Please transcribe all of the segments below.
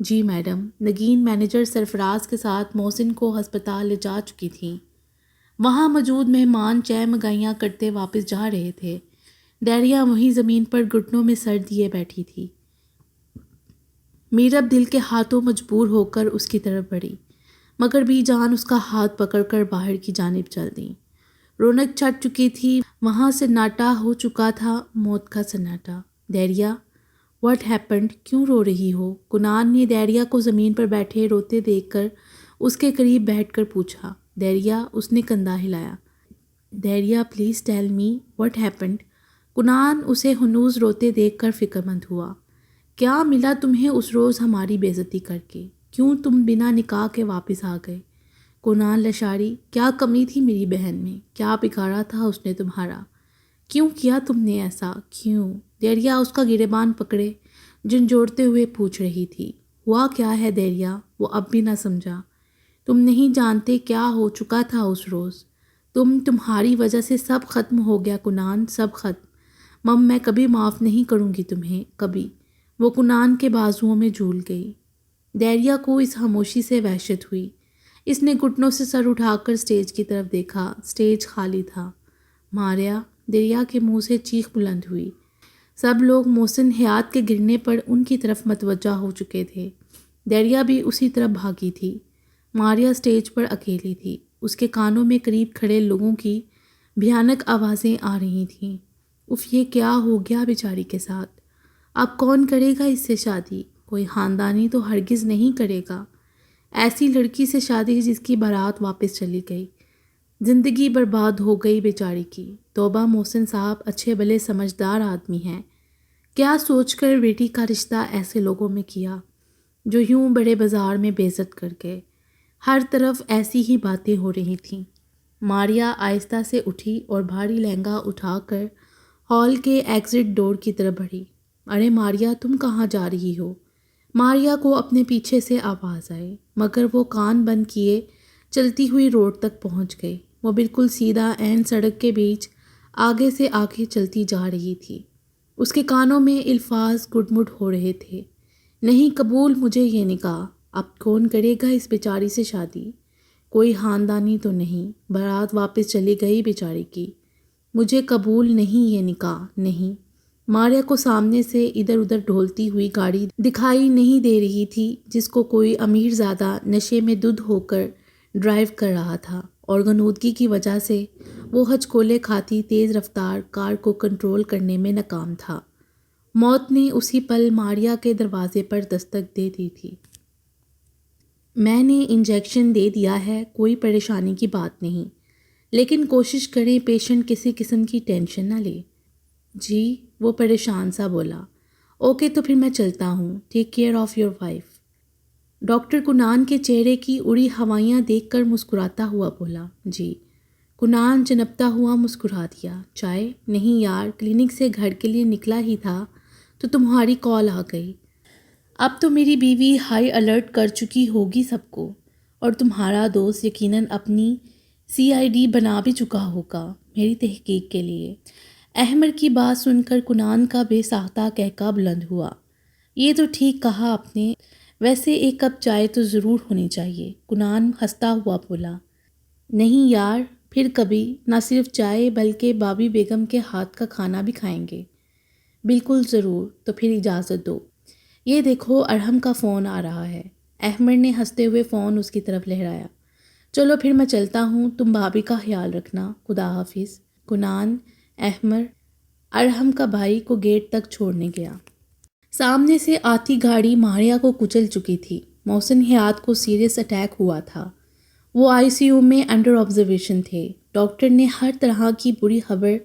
جی madam. نگین manager سرفراز کے ساتھ محسن کو ہسپتال لے جا چکی تھیں۔ وہاں موجود مہمان چائے مگائیاں کرتے واپس جا رہے تھے۔ دیریا وہیں زمین پر گھٹنوں میں سر دیے بیٹھی تھی۔ میرب دل کے ہاتھوں مجبور ہو کر اس کی طرف بڑھی، مگر بی جان اس کا ہاتھ پکڑ کر باہر کی جانب چل دیں۔ رونق چھٹ چکی تھی، وہاں سناٹا ہو چکا تھا، موت کا سناٹا۔ Diarrhoea, what happened? کیوں رو رہی ہو؟ کنان نے دیریا کو زمین پر بیٹھے روتے دیکھ کر اس کے قریب بیٹھ کر پوچھا۔ دیریا، اس نے کندھا ہلایا۔ دیریا، please tell me what happened. کنان اسے ہنوز روتے دیکھ کر فکر مند ہوا۔ کیا ملا تمہیں اس روز ہماری بے عزتی کر کے؟ کیوں تم بنا نکاح کے واپس آ گئے؟ کنان لشاری، کیا کمی تھی میری بہن میں؟ کیا بگاڑا تھا اس نے تمہارا؟ کیوں کیا تم نے ایسا؟ کیوں؟ دیریا اس کا گریبان پکڑے جھنجھوڑتے ہوئے پوچھ رہی تھی۔ ہوا کیا ہے دیریا؟ وہ اب بھی نہ سمجھا۔ تم نہیں جانتے کیا ہو چکا تھا اس روز۔ تمہاری وجہ سے سب ختم ہو گیا کنان، سب ختم۔ مم، میں کبھی معاف نہیں کروں گی تمہیں، کبھی۔ وہ کنان کے بازوؤں میں جھول گئی۔ دیریا کو اس خاموشی سے وحشت ہوئی۔ اس نے گھٹنوں سے سر اٹھا کر اسٹیج کی طرف دیکھا۔ اسٹیج خالی تھا۔ ماریا! دیریا کے منہ سے چیخ بلند ہوئی۔ سب لوگ محسن حیات کے گرنے پر ان کی طرف متوجہ ہو چکے تھے۔ دیریا بھی اسی طرف بھاگی تھی۔ ماریا اسٹیج پر اکیلی تھی۔ اس کے کانوں میں قریب کھڑے لوگوں کی بھیانک آوازیں آ رہی تھیں۔ اف، یہ کیا ہو گیا بیچاری کے ساتھ؟ اب کون کرے گا اس سے شادی؟ کوئی خاندانی تو ہرگز نہیں کرے گا ایسی لڑکی سے شادی جس کی بارات واپس چلی گئی۔ زندگی برباد ہو گئی بیچاری کی۔ توبہ، محسن صاحب اچھے بھلے سمجھدار آدمی ہیں، کیا سوچ کر بیٹی کا رشتہ ایسے لوگوں میں کیا جو یوں بڑے بازار میں بے عزت کر گئے۔ ہر طرف ایسی ہی باتیں ہو رہی تھیں۔ ماریا آہستہ سے اٹھی اور بھاری لہنگا اٹھا کر ہال کے ایگزٹ ڈور کی طرف بڑھی۔ ارے ماریا، تم کہاں جا رہی ہو؟ ماریا کو اپنے پیچھے سے آواز آئی، مگر وہ کان بند کیے چلتی ہوئی روڈ تک پہنچ گئی۔ وہ بالکل سیدھا عین سڑک کے بیچ آگے سے آگے چلتی جا رہی تھی۔ اس کے کانوں میں الفاظ گڈ ہو رہے تھے۔ نہیں قبول مجھے یہ نکاح۔ اب کون کرے گا اس بیچاری سے شادی؟ کوئی خاندانی تو نہیں، بارات واپس چلی گئی بیچاری کی۔ مجھے قبول نہیں یہ نکاح، نہیں۔ ماریا کو سامنے سے ادھر ادھر ڈھولتی ہوئی گاڑی دکھائی نہیں دے رہی تھی جس کو کوئی امیر زادہ نشے میں دھت ہو کر ڈرائیو کر رہا تھا، اور غنودگی کی وجہ سے وہ ہچکولے کھاتی تیز رفتار کار کو کنٹرول کرنے میں ناکام تھا۔ موت نے اسی پل ماریا کے دروازے پر دستک دے دی تھی۔ میں نے انجیکشن دے دیا ہے، کوئی پریشانی کی بات نہیں، لیکن کوشش کریں پیشنٹ کسی قسم کی ٹینشن نہ لے۔ جی، وہ پریشان سا بولا۔ اوکے، تو پھر میں چلتا ہوں۔ Take care of your wife. Doctor کنان کے چہرے کی اڑی ہوائیاں دیکھ کر مسکراتا ہوا بولا۔ جی۔ کنان جنپتا ہوا مسکرا دیا۔ چائے؟ نہیں یار، کلینک سے گھر کے لیے نکلا ہی تھا تو تمہاری کال آ گئی۔ اب تو میری بیوی ہائی الرٹ کر چکی ہوگی سب کو، اور تمہارا دوست یقیناً اپنی CID بنا بھی چکا ہوگا میری تحقیق کے لیے۔ احمر کی بات سن کر کنان کا بے ساختہ قہقہ بلند ہوا۔ یہ تو ٹھیک کہا آپ نے، ویسے ایک کپ چائے تو ضرور ہونی چاہیے۔ کنان ہنستا ہوا بولا۔ نہیں یار، پھر کبھی نہ صرف چائے بلکہ بابی بیگم کے ہاتھ کا کھانا بھی کھائیں گے۔ بالکل ضرور، تو پھر اجازت دو۔ یہ دیکھو ارحم کا فون آ رہا ہے۔ احمر نے ہنستے ہوئے فون اس کی طرف لہرایا۔ چلو پھر میں چلتا ہوں، تم بھابھی کا خیال رکھنا، خدا حافظ۔ کنان احمر ارحم کا بھائی کو گیٹ تک چھوڑنے گیا۔ سامنے سے آتی گاڑی ماریا کو کچل چکی تھی۔ محسن حیات کو سیریس اٹیک ہوا تھا۔ وہ ICU میں انڈر آبزرویشن تھے۔ ڈاکٹر نے ہر طرح کی بری خبر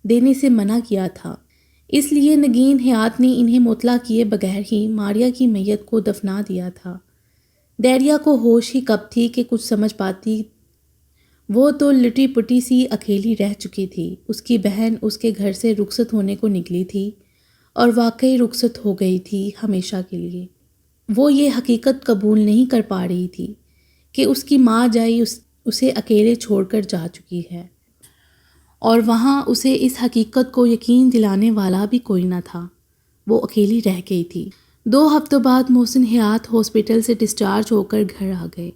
دینے سے منع کیا تھا، اس لیے نگین حیات نے انہیں مطلع کیے بغیر ہی ماریا کی میت کو دفنا دیا تھا۔ دیریا کو ہوش ہی کب تھی کہ کچھ سمجھ پاتی، وہ تو لٹی پٹی سی اکیلی رہ چکی تھی۔ اس کی بہن اس کے گھر سے رخصت ہونے کو نکلی تھی، اور واقعی رخصت ہو گئی تھی ہمیشہ کے لیے۔ وہ یہ حقیقت قبول نہیں کر پا رہی تھی کہ اس کی ماں جائی اسے اکیلے چھوڑ کر جا چکی ہے، اور وہاں اسے اس حقیقت کو یقین دلانے والا بھی کوئی نہ تھا۔ وہ اکیلی رہ گئی تھی۔ 2 ہفتوں بعد محسن حیات ہاسپٹل سے ڈسچارج ہو کر گھر آ گئے۔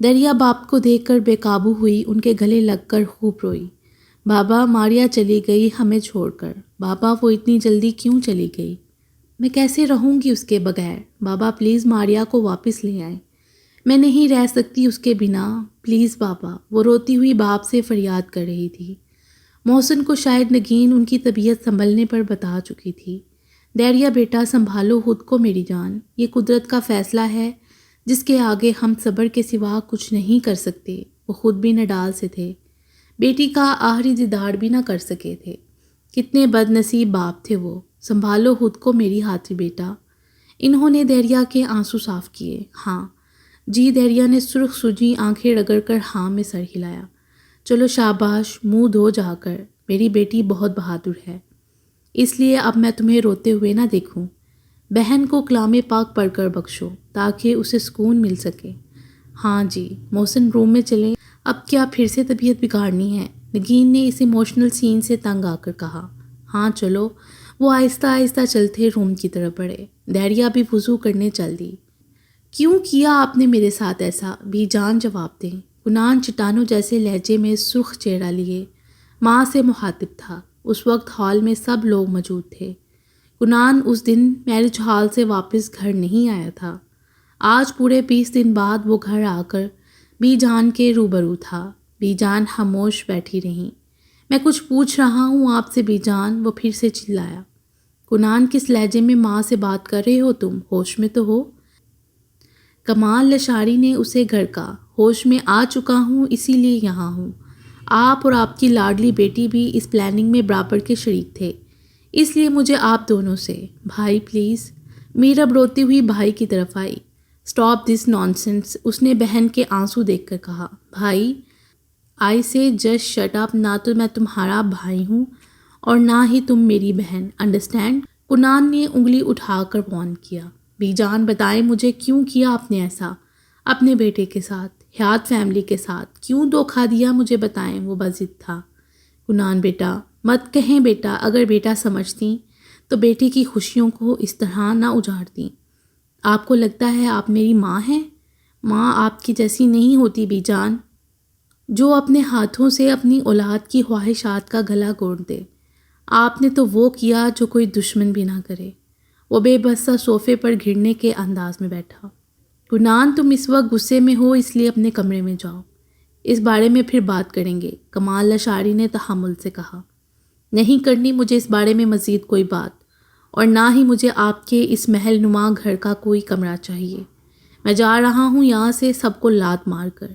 دریا باپ کو دیکھ کر بے قابو ہوئی، ان کے گلے لگ کر خوب روئی۔ بابا، ماریا چلی گئی ہمیں چھوڑ کر۔ بابا، وہ اتنی جلدی کیوں چلی گئی؟ میں کیسے رہوں گی اس کے بغیر؟ بابا پلیز ماریا کو واپس لے آئیں، میں نہیں رہ سکتی اس کے بنا، پلیز بابا۔ وہ روتی ہوئی باپ سے فریاد کر رہی تھی۔ محسن کو شاید نگین ان کی طبیعت سنبھلنے پر بتا چکی تھی۔ دریا بیٹا، سنبھالو خود کو میری جان، یہ قدرت کا فیصلہ ہے جس کے آگے ہم صبر کے سوا کچھ نہیں کر سکتے۔ وہ خود بھی نڈال سے تھے، بیٹی کا آخری دیدار بھی نہ کر سکے تھے۔ کتنے بد نصیب باپ تھے وہ۔ سنبھالو خود کو میری ہاتھی بیٹا۔ انہوں نے دریا کے آنسو صاف کیے۔ ہاں جی، دریا نے سرخ سجی آنکھیں رگڑ کر ہاں میں سر ہلایا۔ چلو شاباش، منہ دھو جا کر، میری بیٹی بہت بہادر ہے، اس لیے اب میں تمہیں روتے ہوئے نہ دیکھوں۔ بہن کو کلام پاک پڑھ کر بخشو تاکہ اسے سکون مل سکے۔ ہاں جی۔ محسن روم میں چلیں، اب کیا پھر سے طبیعت بگاڑنی ہے؟ نگین نے اس ایموشنل سین سے تنگ آ کر کہا۔ ہاں چلو۔ وہ آہستہ آہستہ چلتے روم کی طرف بڑھے۔ دریا بھی وضو کرنے چل دی۔ کیوں کیا آپ نے میرے ساتھ ایسا؟ بھی جان جواب دیں۔ کنان چٹانوں جیسے لہجے میں سرخ چہرہ لیے ماں سے مخاطب تھا۔ اس وقت ہال میں سب لوگ موجود تھے۔ کنان اس دن میرج ہال سے واپس گھر نہیں آیا تھا۔ آج پورے 20 دن بعد وہ گھر آ کر بی جان کے روبرو تھا۔ بی جان خاموش بیٹھی رہیں۔ میں کچھ پوچھ رہا ہوں آپ سے بی جان، وہ پھر سے چلایا۔ کنان، کس لہجے میں ماں سے بات کر رہے ہو تم؟ ہوش میں تو ہو؟ کمال لشاری نے اسے گھر کا۔ ہوش میں آ چکا ہوں، اسی لیے یہاں ہوں۔ آپ اور آپ کی لاڈلی بیٹی بھی اس پلاننگ میں برابر کے شریک تھے، اس لیے مجھے آپ دونوں سے۔ بھائی پلیز۔ میرب روتی ہوئی بھائی کی طرف آئی۔ اسٹاپ دس نانسنس، اس نے بہن کے آنسو دیکھ کر کہا۔ بھائی، آئی سے جسٹ شٹ اپ، نہ تو میں تمہارا بھائی ہوں اور نہ ہی تم میری بہن، انڈرسٹینڈ؟ کنان نے انگلی اٹھا کر وارن کیا۔ بی جان بتائیں مجھے کیوں کیا آپ نے ایسا؟ اپنے بیٹے کے ساتھ، حیات فیملی کے ساتھ کیوں دھوکہ دیا؟ مجھے بتائیں۔ وہ بضد تھا۔ کنان، بیٹا مت کہیں بیٹا، اگر بیٹا سمجھتی تو بیٹی کی خوشیوں کو اس طرح نہ اجاڑتی۔ آپ کو لگتا ہے آپ میری ماں ہیں؟ ماں آپ کی جیسی نہیں ہوتی بی جان، جو اپنے ہاتھوں سے اپنی اولاد کی خواہشات کا گلا گھونٹ دے۔ آپ نے تو وہ کیا جو کوئی دشمن بھی نہ کرے۔ وہ بے بس سا صوفے پر گھرنے کے انداز میں بیٹھا۔ کنان، تم اس وقت غصے میں ہو، اس لیے اپنے کمرے میں جاؤ، اس بارے میں پھر بات کریں گے، کمال لشاری نے تحمل سے کہا۔ نہیں کرنی مجھے اس بارے میں مزید کوئی بات، اور نہ ہی مجھے آپ کے اس محل نما گھر کا کوئی کمرہ چاہیے۔ میں جا رہا ہوں یہاں سے سب کو لات مار کر،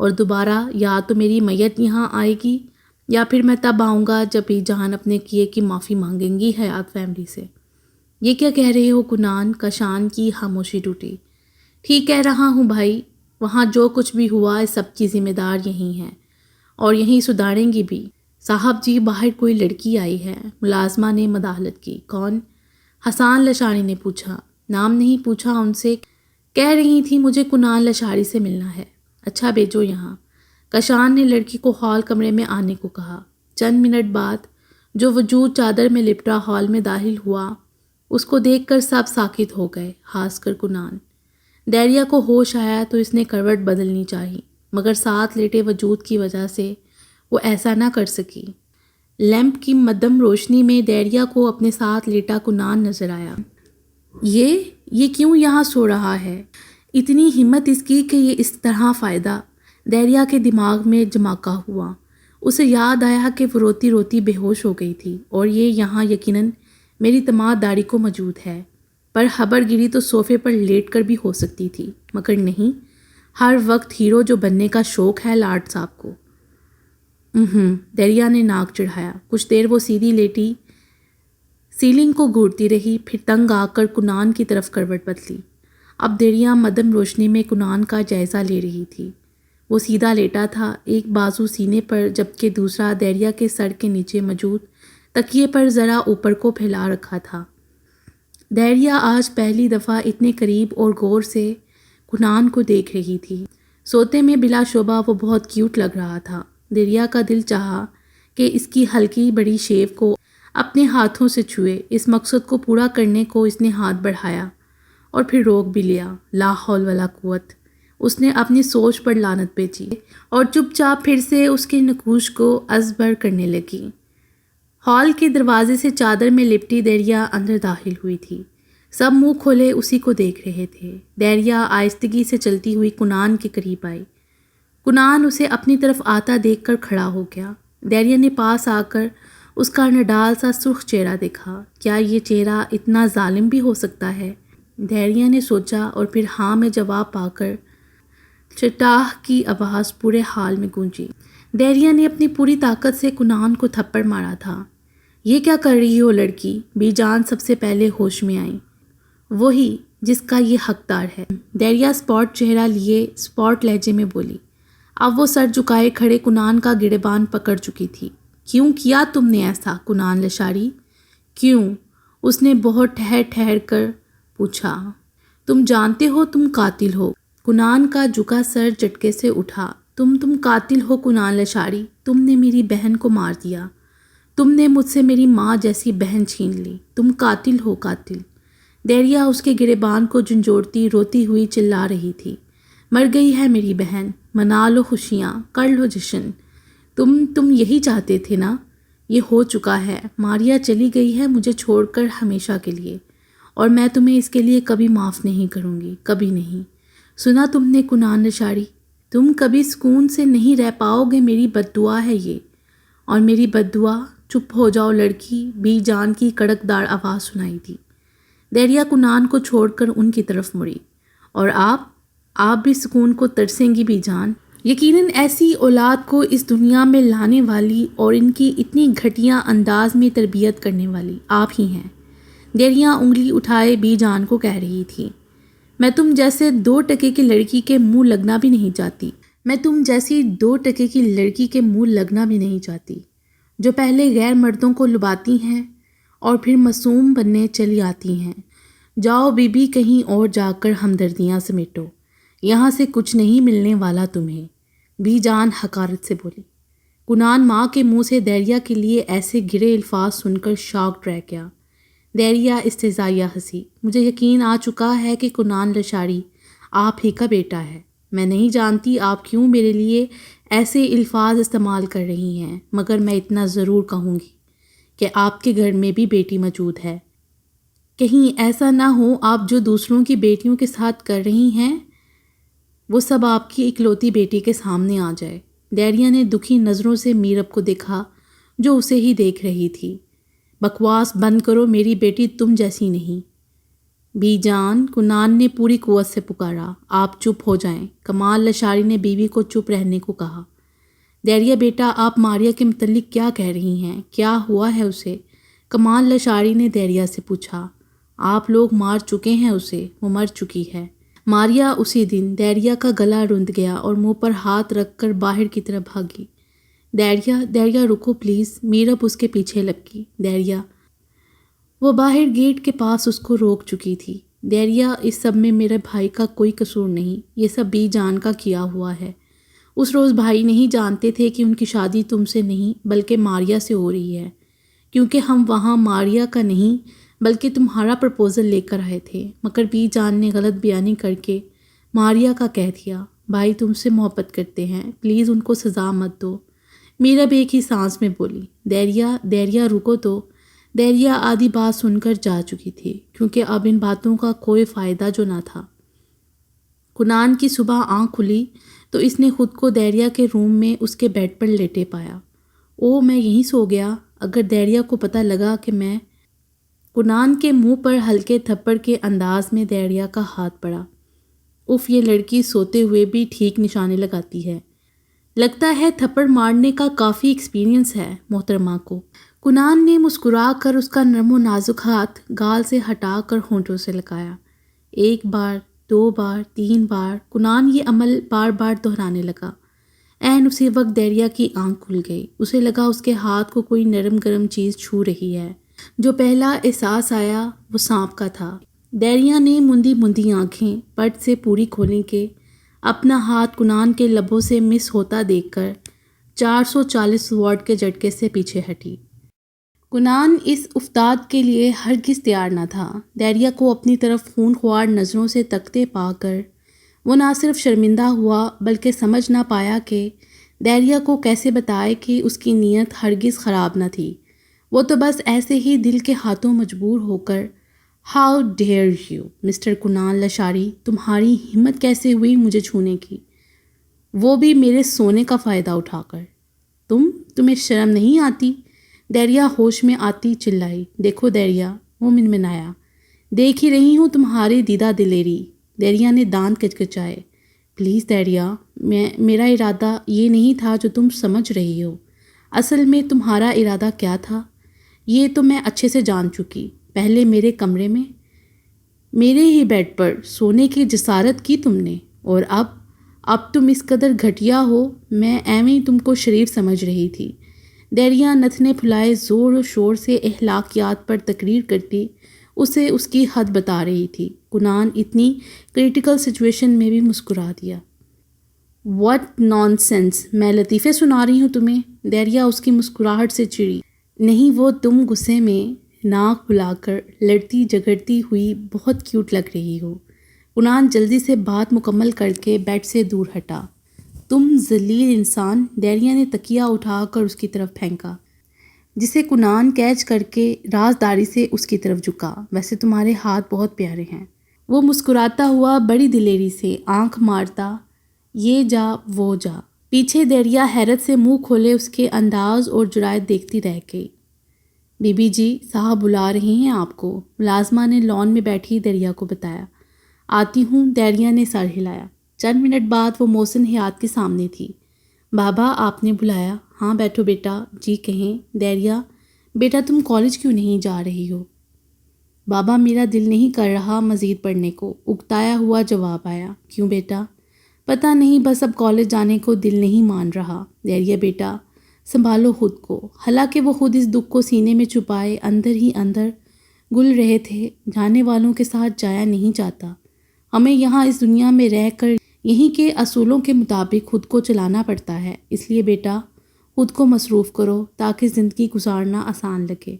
اور دوبارہ یا تو میری میت یہاں آئے گی یا پھر میں تب آؤں گا جب بی جان اپنے کیے کی معافی مانگیں گی حیات فیملی سے۔ یہ کیا کہہ رہے ہو کنان؟ کشان کی خاموشی ٹوٹی۔ ٹھیک کہہ رہا ہوں بھائی، وہاں جو کچھ بھی ہوا اس سب کی ذمہ دار یہی ہیں اور یہیں سدھاریں گی بھی۔ صاحب جی، باہر کوئی لڑکی آئی ہے، ملازمہ نے مداخلت کی۔ کون؟ حسان لشاری نے پوچھا۔ نام نہیں پوچھا ان سے، کہہ رہی تھی مجھے کنان لشاری سے ملنا ہے۔ اچھا بھیجو یہاں۔ کشان نے لڑکی کو ہال کمرے میں آنے کو کہا۔ چند منٹ بعد جو وجود چادر میں لپٹا ہال میں داخل ہوا، اس کو دیکھ کر سب ساکت ہو گئے، خاص کر کنان۔ دریا کو ہوش آیا تو اس نے کروٹ بدلنی چاہی، مگر ساتھ لیٹے وجود کی وجہ سے وہ ایسا نہ کر سکی۔ لیمپ کی مدھم روشنی میں دریا کو اپنے ساتھ لیٹا کنان نظر آیا۔ یہ کیوں یہاں سو رہا ہے؟ اتنی ہمت اس کی کہ یہ اس طرح فائدہ؟ دریا کے دماغ میں جماکا ہوا۔ اسے یاد آیا کہ وہ روتی روتی بے ہوش ہو گئی تھی، اور یہ یہاں یقیناً میری تمام داڑھی کو موجود ہے، پر خبر گیری تو صوفے پر لیٹ کر بھی ہو سکتی تھی، مگر نہیں، ہر وقت ہیرو جو بننے کا شوق ہے لاٹ صاحب کو۔ دریا نے ناک چڑھایا۔ کچھ دیر وہ سیدھی لیٹی سیلنگ کو گھورتی رہی، پھر تنگ آ کر کنان کی طرف کروٹ بدلی۔ اب دریا مدھم روشنی میں کنان کا جائزہ لے رہی تھی۔ وہ سیدھا لیٹا تھا، ایک بازو سینے پر جبکہ دوسرا دریا کے سر کے نیچے موجود تکیے پر ذرا اوپر کو پھیلا رکھا تھا۔ دریا آج پہلی دفعہ اتنے قریب اور غور سے کنان کو دیکھ رہی تھی۔ سوتے میں بلا شبہ وہ بہت کیوٹ لگ رہا تھا۔ دریا کا دل چاہا کہ اس کی ہلکی بڑی شیو کو اپنے ہاتھوں سے چھوئے۔ اس مقصد کو پورا کرنے کو اس نے ہاتھ بڑھایا۔ اور پھر روک بھی لیا۔ لا حول ولا قوت۔ اس نے اپنی سوچ پر لعنت بھیجی اور چپ چاپ پھر سے اس کے نقوش کو ازبر کرنے لگی۔ ہال کے دروازے سے چادر میں لپٹی دیریا اندر داخل ہوئی تھی۔ سب منہ کھولے اسی کو دیکھ رہے تھے۔ دیریا آہستگی سے چلتی ہوئی کنان کے قریب آئی۔ کنان اسے اپنی طرف آتا دیکھ کر کھڑا ہو گیا۔ دیریا نے پاس آ کر اس کا نڈال سا سرخ چہرہ دیکھا۔ کیا یہ چہرہ اتنا ظالم بھی ہو سکتا ہے؟ دیریا نے سوچا اور پھر ہاں میں جواب پا کر چٹاہ کی آواز پورے حال میں گونجی۔ دیریا نے اپنی پوری طاقت سے کنان کو تھپڑ مارا تھا۔ یہ کیا کر رہی ہو لڑکی؟ بی جان سب سے پہلے ہوش میں آئی۔ وہی جس کا یہ حقدار ہے، دیریا اسپاٹ چہرہ لیے اسپاٹ لہجے میں بولی۔ اب وہ سر جھکائے کھڑے کنان کا گریبان پکڑ چکی تھی۔ کیوں کیا تم نے ایسا کنان لشاری؟ کیوں؟ اس نے بہت ٹھہر ٹھہر کر پوچھا۔ تم جانتے ہو تم قاتل ہو۔ کنان کا جھکا سر جھٹکے سے اٹھا۔ تم قاتل ہو کنان لشاری۔ تم نے میری بہن کو مار دیا۔ تم نے مجھ سے میری ماں جیسی بہن چھین لی۔ تم قاتل ہو، قاتل۔ دیریا اس کے گریبان کو جھنجھوڑتی روتی ہوئی چلا رہی تھی۔ مر گئی ہے میری بہن، منا لو خوشیاں، کر لو جشن۔ تم یہی چاہتے تھے نا؟ یہ ہو چکا ہے۔ ماریا چلی گئی ہے مجھے چھوڑ کر ہمیشہ کے لیے، اور میں تمہیں اس کے لیے کبھی معاف نہیں کروں گی، کبھی نہیں۔ سنا تم نے کنان لشاری؟ تم کبھی سکون سے نہیں رہ پاؤ گے، میری بد دعا ہے یہ، اور میری بد دعا۔ چپ ہو جاؤ لڑکی، بی جان کی کڑک دار آواز سنائی دی۔ دیریا کنان کو چھوڑ کر ان کی طرف مڑی۔ اور آپ بھی سکون کو ترسیں گی بی جان؟ یقیناً ایسی اولاد کو اس دنیا میں لانے والی اور ان کی اتنی گھٹیا انداز میں تربیت کرنے والی آپ ہی ہیں۔ دیریا انگلی اٹھائے بی جان کو کہہ رہی تھی۔ میں تم جیسے 2 ٹکے کی لڑکی کے منہ لگنا بھی نہیں چاہتی۔ میں تم جیسی 2 ٹکے کی لڑکی کے منہ لگنا بھی نہیں چاہتی، جو پہلے غیر مردوں کو لباتی ہیں اور پھر معصوم بننے چلی آتی ہیں۔ جاؤ بی بی، کہیں اور جا کر ہمدردیاں سمیٹو، یہاں سے کچھ نہیں ملنے والا تمہیں، بی جان حقارت سے بولی۔ کنان ماں کے منہ سے دیریا کے لیے ایسے گرے الفاظ سن کر شاکڈ رہ گیا۔ دیریا استہزائیہ ہنسی۔ مجھے یقین آ چکا ہے کہ کنان لشاری آپ ہی کا بیٹا ہے۔ میں نہیں جانتی آپ کیوں میرے لیے ایسے الفاظ استعمال کر رہی ہیں، مگر میں اتنا ضرور کہوں گی کہ آپ کے گھر میں بھی بیٹی موجود ہے۔ کہیں ایسا نہ ہو آپ جو دوسروں کی بیٹیوں کے ساتھ کر رہی ہیں وہ سب آپ کی اکلوتی بیٹی کے سامنے آ جائے۔ دیریا نے دکھی نظروں سے میرب کو دیکھا جو اسے ہی دیکھ رہی تھی۔ بکواس بند کرو، میری بیٹی تم جیسی نہیں۔ بی جان، کنان نے پوری قوت سے پکارا۔ آپ چپ ہو جائیں، کمال لشاری نے بیوی کو چپ رہنے کو کہا۔ دیریا بیٹا، آپ ماریا کے متعلق کیا کہہ رہی ہیں؟ کیا ہوا ہے اسے؟ کمال لشاری نے دیریا سے پوچھا۔ آپ لوگ مار چکے ہیں اسے، وہ مر چکی ہے۔ ماریا اسی دن دیریا کا گلا رند گیا اور منہ پر ہاتھ رکھ کر باہر کی طرف بھاگی۔ دیریا رکو پلیز، میرب اس کے پیچھے لپکی۔ دیریا، وہ باہر گیٹ کے پاس اس کو روک چکی تھی۔ دیریا، اس سب میں میرے بھائی کا کوئی قصور نہیں، یہ سب بی جان کا کیا ہوا ہے۔ اس روز بھائی نہیں جانتے تھے کہ ان کی شادی تم سے نہیں بلکہ ماریا سے ہو رہی ہے، کیونکہ ہم وہاں ماریا کا نہیں بلکہ تمہارا پرپوزل لے کر آئے تھے، مگر بی جان نے غلط بیانی کر کے ماریا کا کہہ دیا۔ بھائی تم سے محبت کرتے ہیں، پلیز ان کو سزا مت دو۔ میرب ایک ہی سانس میں بولی۔ دیریا رکو تو۔ دیریا آدھی بات سن کر جا چکی تھی، کیونکہ اب ان باتوں کا کوئی فائدہ جو نہ تھا۔ کنان کی صبح آنکھ کھلی تو اس نے خود کو دیریا کے روم میں اس کے بیڈ پر لیٹے پایا۔ میں یہیں سو گیا۔ اگر دیریا کو پتہ لگا کہ میں… کنان کے منہ پر ہلکے تھپڑ کے انداز میں دیریا کا ہاتھ پڑا۔ یہ لڑکی سوتے ہوئے بھی ٹھیک نشانے لگاتی ہے۔ لگتا ہے تھپڑ مارنے کا کافی ایکسپیرینس ہے محترمہ کو۔ کنان نے مسکرا کر اس کا نرم و نازک ہاتھ گال سے ہٹا کر ہونٹوں سے لگایا۔ 1 بار، 2 بار، 3 بار، کنان یہ عمل بار بار دہرانے لگا۔ اسی وقت دیریا کی آنکھ کھل گئی۔ اسے لگا اس کے ہاتھ کو کوئی نرم گرم چیز چھو رہی ہے۔ جو پہلا احساس آیا وہ سانپ کا تھا۔ دیریا نے مندی آنکھیں پٹ سے پوری کھولیں کہ اپنا ہاتھ کنان کے لبوں سے مس ہوتا دیکھ کر 440 واٹ کے جھٹکے سے پیچھے ہٹی۔ کنان اس افتاد کے لیے ہرگز تیار نہ تھا۔ دیریا کو اپنی طرف خون خوار نظروں سے تکتے پا کر وہ نہ صرف شرمندہ ہوا بلکہ سمجھ نہ پایا کہ دیریا کو کیسے بتائے کہ اس کی نیت ہرگز خراب نہ تھی۔ وہ تو بس ایسے ہی دل کے ہاتھوں مجبور ہو کر how dare you mister Kunal Lashari, تمہاری ہمت کیسے ہوئی مجھے چھونے کی، وہ بھی میرے سونے کا فائدہ اٹھا کر۔ تمہیں شرم نہیں آتی؟ دیریا ہوش میں آتی چلائی۔ دیکھو دیریا، وہ منمنایا، دیکھ ہی رہی ہوں تمہاری دیدہ دلیری۔ دیریا نے دانت کچکچائے۔ پلیز دیریا، میرا ارادہ یہ نہیں تھا جو تم سمجھ رہی ہو۔ اصل میں تمہارا ارادہ کیا تھا یہ تو میں اچھے سے جان چکی۔ پہلے میرے کمرے میں میرے ہی بیڈ پر سونے کی جسارت کی تم نے، اور اب تم اس قدر گھٹیا ہو، میں ایویں تم کو شریف سمجھ رہی تھی۔ دیریا نتنے پھلائے زور و شور سے اخلاقیات پر تقریر کرتی اسے اس کی حد بتا رہی تھی۔ کنان اتنی کریٹیکل سچویشن میں بھی مسکرا دیا۔ واٹ نان سینس، میں لطیفے سنا رہی ہوں تمہیں؟ دیریا اس کی مسکراہٹ سے چڑی۔ نہیں، وہ تم غصے میں ناک پھلا کر لڑتی جھگڑتی ہوئی بہت کیوٹ لگ رہی ہو۔ کنان جلدی سے بات مکمل کر کے بیڈ سے دور ہٹا۔ تم ذلیل انسان، دیریا نے تکیہ اٹھا کر اس کی طرف پھینکا، جسے کنان کیچ کر کے رازداری سے اس کی طرف جھکا۔ ویسے تمہارے ہاتھ بہت پیارے ہیں۔ وہ مسکراتا ہوا بڑی دلیری سے آنکھ مارتا یہ جا وہ جا۔ پیچھے دیریا حیرت سے منہ کھولے اس کے انداز اور جرأت دیکھتی رہ گئی۔ بی بی جی، صاحب بلا رہی ہیں آپ کو، ملازمہ نے لان میں بیٹھی دیریا کو بتایا۔ آتی ہوں، دیریا نے سر ہلایا۔ چند منٹ بعد وہ محسن حیات کے سامنے تھی۔ بابا، آپ نے بلایا؟ ہاں بیٹھو بیٹا۔ جی کہیں۔ دیریا، بیٹا تم کالج کیوں نہیں جا رہی ہو؟ بابا، میرا دل نہیں کر رہا مزید پڑھنے کو، اکتایا ہوا جواب آیا۔ کیوں بیٹا؟ پتہ نہیں، بس اب کالج جانے کو دل نہیں مان رہا۔ دیریا بیٹا، سنبھالو خود کو۔ حالانکہ وہ خود اس دکھ کو سینے میں چھپائے اندر ہی اندر گل رہے تھے۔ جانے والوں کے ساتھ جایا نہیں جاتا، ہمیں یہاں اس دنیا میں رہ کر یہیں کے اصولوں کے مطابق خود کو چلانا پڑتا ہے۔ اس لیے بیٹا خود کو مصروف کرو تاکہ زندگی گزارنا آسان لگے۔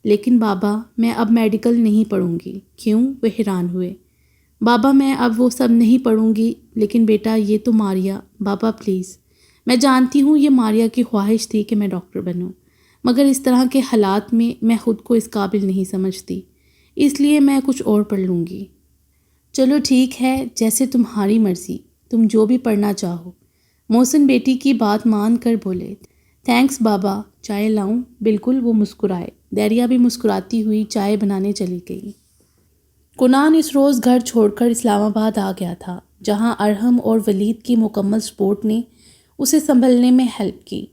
لیکن بابا، میں اب میڈیکل نہیں پڑھوں گی۔ کیوں؟ وہ حیران ہوئے۔ بابا، میں اب وہ سب نہیں پڑھوں گی۔ لیکن بیٹا، یہ تو ماریا۔ بابا پلیز، میں جانتی ہوں یہ ماریا کی خواہش تھی کہ میں ڈاکٹر بنوں، مگر اس طرح کے حالات میں خود کو اس قابل نہیں سمجھتی، اس لیے میں کچھ اور پڑھ لوں گی۔ چلو ٹھیک ہے، جیسے تمہاری مرضی، تم جو بھی پڑھنا چاہو۔ محسن بیٹی کی بات مان کر بولے۔ تھینکس بابا، چائے لاؤں؟ بالکل، وہ مسکرائے۔ دیریا بھی مسکراتی ہوئی چائے بنانے چلی گئی۔ کنان اس روز گھر چھوڑ کر اسلام آباد آ گیا تھا، جہاں ارحم اور ولید کی مکمل سپورٹ نے اسے سنبھلنے میں ہیلپ کی۔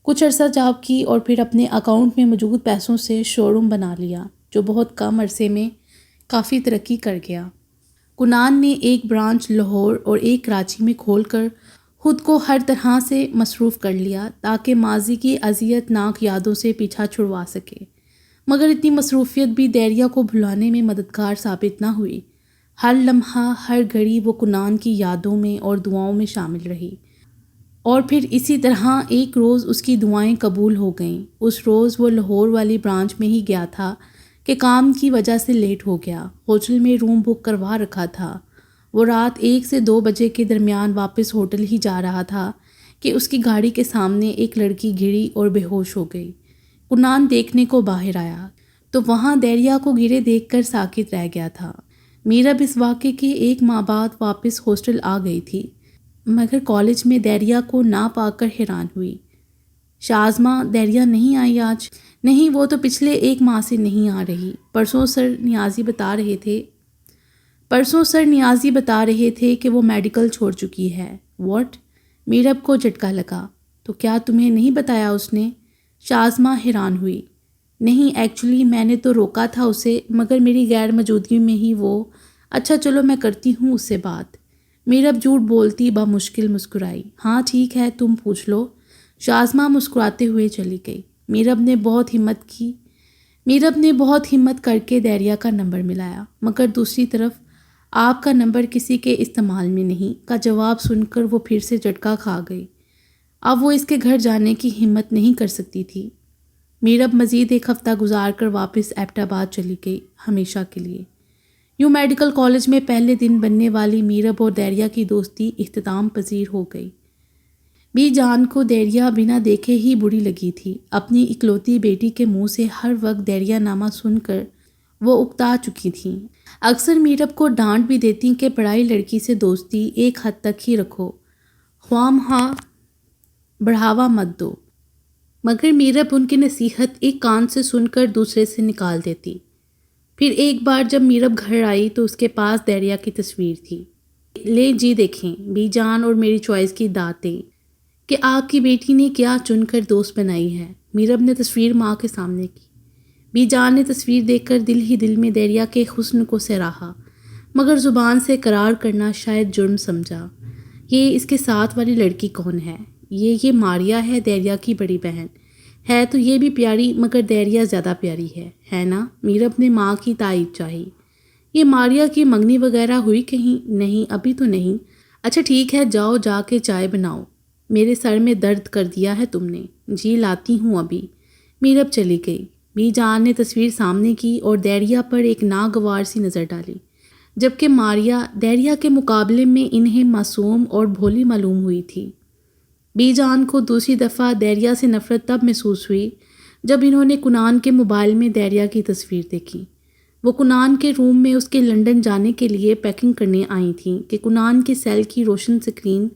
کچھ عرصہ جاب کی اور پھر اپنے اکاؤنٹ میں موجود پیسوں سے شو روم بنا لیا، جو بہت کم عرصے میں کافی ترقی کر گیا۔ کنان نے ایک برانچ لاہور اور ایک کراچی میں کھول کر خود کو ہر طرح سے مصروف کر لیا تاکہ ماضی کی اذیت ناک یادوں سے پیچھا چھڑوا سکے، مگر اتنی مصروفیت بھی دیریا کو بھلانے میں مددگار ثابت نہ ہوئی۔ ہر لمحہ، ہر گھڑی وہ کنان کی یادوں میں اور دعاؤں میں شامل رہی، اور پھر اسی طرح ایک روز اس کی دعائیں قبول ہو گئیں۔ اس روز وہ لاہور والی برانچ میں ہی گیا تھا کہ کام کی وجہ سے لیٹ ہو گیا۔ ہوٹل میں روم بک کروا رکھا تھا۔ وہ رات 1 سے 2 بجے کے درمیان واپس ہوٹل ہی جا رہا تھا کہ اس کی گاڑی کے سامنے ایک لڑکی گری اور بے ہوش ہو گئی۔ کنان دیکھنے کو باہر آیا تو وہاں دیریا کو گرے دیکھ کر ساکت رہ گیا تھا۔ میرب اس واقعے کے 1 ماہ بعد واپس ہاسٹل آ گئی تھی، مگر کالج میں دیریا کو نہ پا کر حیران ہوئی۔ شازمہ، دیریا نہیں آئی آج؟ نہیں، وہ تو پچھلے 1 ماہ سے نہیں آ رہی۔ پرسوں سر نیازی بتا رہے تھے کہ وہ میڈیکل چھوڑ چکی ہے۔ واٹ؟ میرب کو جھٹکا لگا۔ تو کیا تمہیں نہیں بتایا اس نے؟ شازمہ حیران ہوئی۔ نہیں، ایکچولی میں نے تو روکا تھا اسے، مگر میری غیر موجودگی میں ہی وہ… اچھا چلو، میں کرتی ہوں اس سے بات۔ میرب جھوٹ بولتی بمشکل مسکرائی۔ ہاں ٹھیک ہے، تم پوچھ لو۔ شازمہ مسکراتے ہوئے چلی گئی۔ میرب نے بہت ہمت کر کے دیریا کا نمبر ملایا، مگر دوسری طرف آپ کا نمبر کسی کے استعمال میں نہیں کا جواب سن کر وہ پھر سے جھٹکا کھا گئی۔ اب وہ اس کے گھر جانے کی ہمت نہیں کر سکتی تھی۔ میرب مزید ایک ہفتہ گزار کر واپس ایبٹ آباد چلی گئی، ہمیشہ کے لیے۔ یوں میڈیکل کالج میں پہلے دن بننے والی میرب اور دیریا کی دوستی اختتام پذیر ہو گئی۔ بی جان کو دیریا بنا دیکھے ہی بری لگی تھی۔ اپنی اکلوتی بیٹی کے منہ سے ہر وقت دیریا نامہ سن کر وہ اکتا چکی تھیں۔ اکثر میرب کو ڈانٹ بھی دیتی کہ پڑھائی لڑکی سے دوستی ایک حد تک ہی رکھو، خواہ بڑھاوا مت دو، مگر میرب ان کی نصیحت ایک کان سے سن کر دوسرے سے نکال دیتی۔ پھر ایک بار جب میرب گھر آئی تو اس کے پاس دیریا کی تصویر تھی۔ لے جی دیکھیں بی جان اور میری چوائس کی داتیں کہ آپ کی بیٹی نے کیا چن کر دوست بنائی ہے۔ میرب نے تصویر ماں کے سامنے کی۔ بی جان نے تصویر دیکھ کر دل ہی دل میں دیریا کے حسن کو سراہا، مگر زبان سے اقرار کرنا شاید جرم سمجھا۔ یہ اس کے ساتھ والی لڑکی کون ہے؟ یہ ماریا ہے، دیریا کی بڑی بہن ہے تو یہ بھی پیاری، مگر دیریا زیادہ پیاری ہے نا؟ میرب نے ماں کی تائید چاہی۔ یہ ماریا کی منگنی وغیرہ ہوئی کہیں؟ نہیں، ابھی تو نہیں۔ اچھا ٹھیک ہے، جاؤ جا کے چائے بناؤ، میرے سر میں درد کر دیا ہے تم نے۔ جی لاتی ہوں ابھی۔ میرب چلی گئی۔ بی جان نے تصویر سامنے کی اور دیریا پر ایک ناگوار سی نظر ڈالی، جبکہ ماریا دیریا کے مقابلے میں انہیں معصوم اور بھولی معلوم ہوئی تھی۔ بی جان کو دوسری دفعہ دیریا سے نفرت تب محسوس ہوئی جب انہوں نے کنان کے موبائل میں دیریا کی تصویر دیکھی۔ وہ کنان کے روم میں اس کے لندن جانے کے لیے پیکنگ کرنے آئی تھیں کہ کنان کے سیل کی روشن سکرین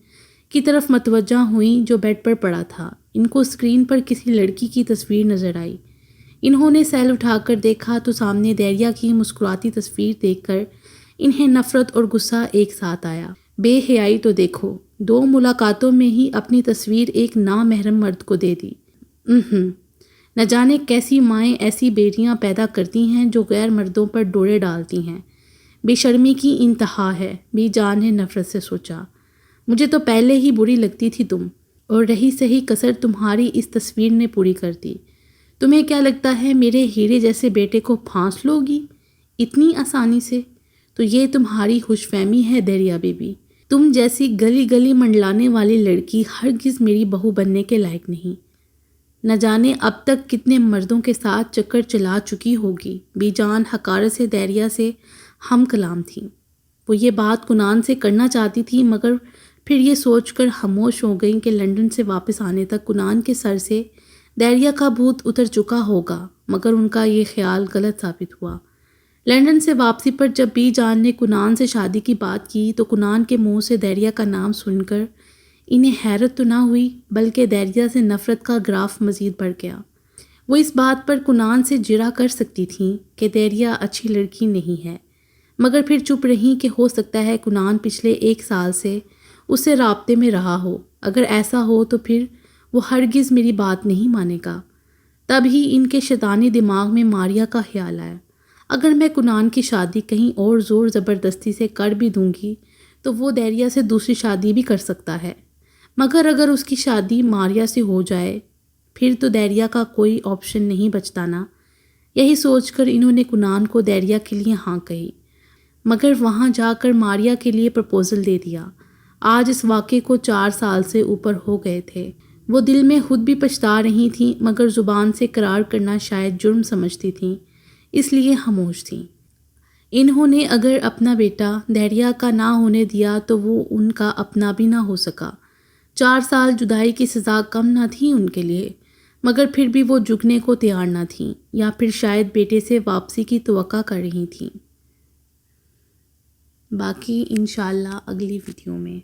کی طرف متوجہ ہوئیں جو بیڈ پر پڑا تھا۔ ان کو سکرین پر کسی لڑکی کی تصویر نظر آئی۔ انہوں نے سیل اٹھا کر دیکھا تو سامنے دیریا کی مسکراتی تصویر دیکھ کر انہیں نفرت اور غصہ ایک ساتھ آیا۔ بے حیائی تو دیکھو، 2 ملاقاتوں میں ہی اپنی تصویر ایک نامحرم مرد کو دے دی۔ نہ جانے کیسی مائیں ایسی بیٹیاں پیدا کرتی ہیں جو غیر مردوں پر ڈورے ڈالتی ہیں۔ بے شرمی کی انتہا ہے، بی جان نے نفرت سے سوچا۔ مجھے تو پہلے ہی بری لگتی تھی تم، اور رہی صحیح کسر تمہاری اس تصویر نے پوری کر دی۔ تمہیں کیا لگتا ہے میرے ہیرے جیسے بیٹے کو پھانس لوگی اتنی آسانی سے؟ تو یہ تمہاری خوش فہمی ہے دیریا بی بی۔ تم جیسی گلی گلی منڈلانے والی لڑکی ہرگز میری بہو بننے کے لائق نہیں۔ نہ جانے اب تک کتنے مردوں کے ساتھ چکر چلا چکی ہوگی۔ بی جان حقارت سے دیریا سے ہم کلام تھیں۔ وہ یہ بات کنان سے کرنا چاہتی تھی، مگر پھر یہ سوچ کر خاموش ہو گئیں کہ لندن سے واپس آنے تک کنان کے سر سے دیریا کا بھوت اتر چکا ہوگا، مگر ان کا یہ خیال غلط ثابت ہوا۔ لندن سے واپسی پر جب بی جان نے کنان سے شادی کی بات کی تو کنان کے منہ سے دیریا کا نام سن کر انہیں حیرت تو نہ ہوئی، بلکہ دیریا سے نفرت کا گراف مزید بڑھ گیا۔ وہ اس بات پر کنان سے جرا کر سکتی تھیں کہ دیریا اچھی لڑکی نہیں ہے، مگر پھر چپ رہیں کہ ہو سکتا ہے کنان پچھلے 1 سال سے اس سے رابطے میں رہا ہو۔ اگر ایسا ہو تو پھر وہ ہرگز میری بات نہیں مانے گا۔ تب ہی ان کے شیطانی دماغ میں ماریا کا خیال آیا، اگر میں کنان کی شادی کہیں اور زور زبردستی سے کر بھی دوں گی تو وہ دیریا سے دوسری شادی بھی کر سکتا ہے، مگر اگر اس کی شادی ماریا سے ہو جائے پھر تو دیریا کا کوئی آپشن نہیں بچتا نا۔ یہی سوچ کر انہوں نے کنان کو دیریا کے لیے ہاں کہی، مگر وہاں جا کر ماریا کے لیے پرپوزل دے دیا۔ آج اس واقعے کو 4 سال سے اوپر ہو گئے تھے۔ وہ دل میں خود بھی پچھتا رہی تھیں، مگر زبان سے اقرار کرنا شاید جرم سمجھتی تھیں، اس لیے خاموش تھیں۔ انہوں نے اگر اپنا بیٹا دیریا کا نہ ہونے دیا تو وہ ان کا اپنا بھی نہ ہو سکا۔ 4 سال جدائی کی سزا کم نہ تھی ان کے لیے، مگر پھر بھی وہ جھکنے کو تیار نہ تھیں، یا پھر شاید بیٹے سے واپسی کی توقع کر رہی تھیں۔ باقی انشاءاللہ اگلی ویڈیو میں۔